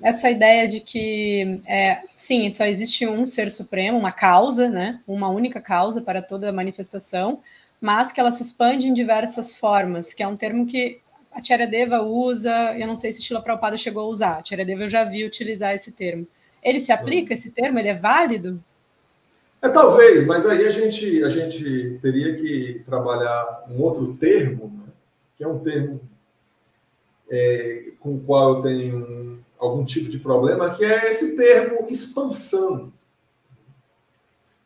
Essa ideia de que, sim, só existe um ser supremo, uma causa, né? Uma única causa para toda manifestação, mas que ela se expande em diversas formas, que é um termo que a Acharyadeva usa, eu não sei se Srila Prabhupada chegou a usar, a Acharyadeva eu já vi utilizar esse termo. Ele se aplica, esse termo? Ele é válido? Talvez, mas aí a gente teria que trabalhar um outro termo, né? Que é um termo com o qual eu tenho algum tipo de problema, que é esse termo expansão.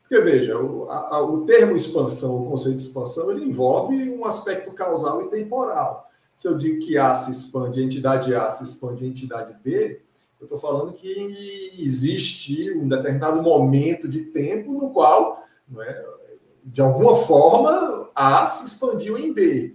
Porque, veja, o termo expansão, o conceito de expansão, ele envolve um aspecto causal e temporal. Se eu digo que A se expande, a entidade A se expande, a entidade B, eu estou falando que existe um determinado momento de tempo no qual, não é, de alguma forma, A se expandiu em B.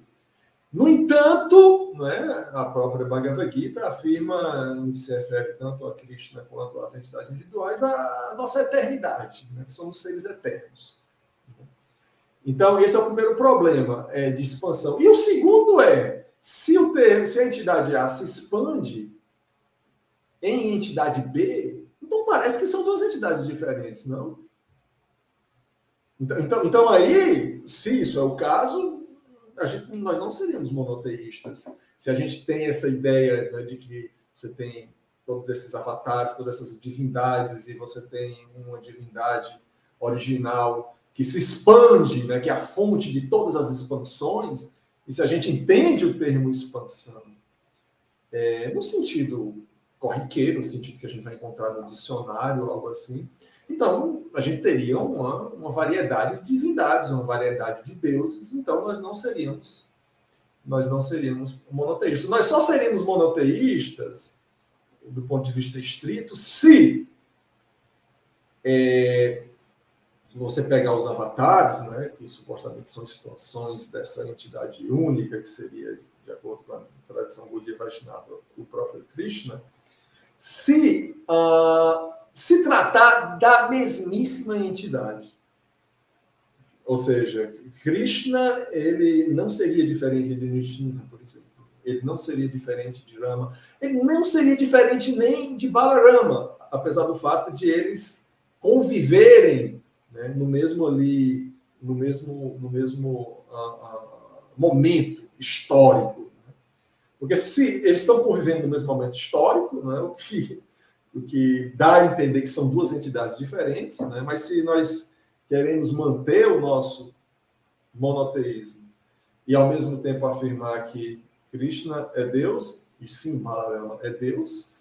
No entanto, né, a própria Bhagavad Gita afirma, no que se refere tanto a Krishna quanto às entidades individuais, a nossa eternidade, né, que somos seres eternos. Então, esse é o primeiro problema de expansão. E o segundo se a entidade A se expande em entidade B, então parece que são duas entidades diferentes, não? Então aí, se isso é o caso, nós não seríamos monoteístas. Se a gente tem essa ideia, né, de que você tem todos esses avatares, todas essas divindades, e você tem uma divindade original que se expande, né, que é a fonte de todas as expansões, e se a gente entende o termo expansão no sentido corriqueiro, no sentido que a gente vai encontrar no dicionário, algo assim, então a gente teria uma variedade de divindades, uma variedade de deuses, então nós não seríamos monoteístas. Nós só seríamos monoteístas, do ponto de vista estrito, se você pegar os avatares, né, que supostamente são expansões dessa entidade única, que seria, de acordo com a tradição Gaudiya Vaishnava, o próprio Krishna, se tratar da mesmíssima entidade. Ou seja, Krishna, ele não seria diferente de Nrsimha, por exemplo. Ele não seria diferente de Rama. Ele não seria diferente nem de Balarama, apesar do fato de eles conviverem, né, no mesmo momento histórico. Né? Porque se eles estão convivendo no mesmo momento histórico, né, o que dá a entender que são duas entidades diferentes, né, mas se nós queremos manter o nosso monoteísmo e, ao mesmo tempo, afirmar que Krishna é Deus, e sim, Balarama é Deus,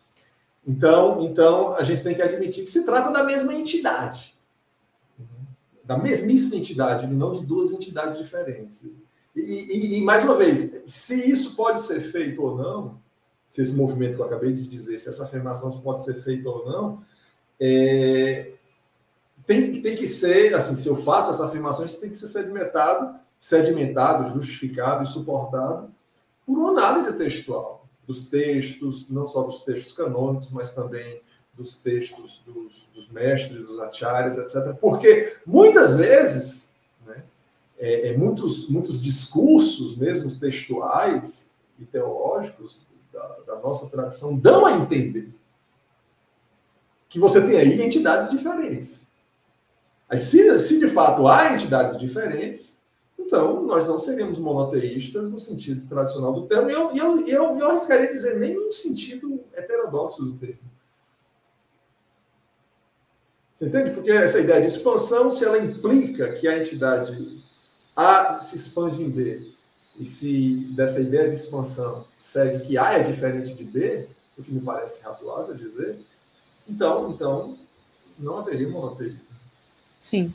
então a gente tem que admitir que se trata da mesma entidade. Da mesmíssima entidade, e não de duas entidades diferentes. E, mais uma vez, se isso pode ser feito ou não, se esse movimento que eu acabei de dizer, se essa afirmação pode ser feita ou não, tem que ser, assim, se eu faço essa afirmação, isso tem que ser sedimentado, justificado e suportado por uma análise textual dos textos, não só dos textos canônicos, mas também dos textos dos mestres, dos acharyas, etc. Porque, muitas vezes, né, muitos discursos, mesmo textuais e teológicos da nossa tradição, dão a entender que você tem aí entidades diferentes. Aí, se de fato há entidades diferentes, então nós não seríamos monoteístas no sentido tradicional do termo, e eu arriscaria dizer nem no sentido heterodoxo do termo. Você entende? Porque essa ideia de expansão, se ela implica que a entidade A se expande em B, e se dessa ideia de expansão segue que A é diferente de B, o que me parece razoável dizer, então não haveria monoteísmo. Sim.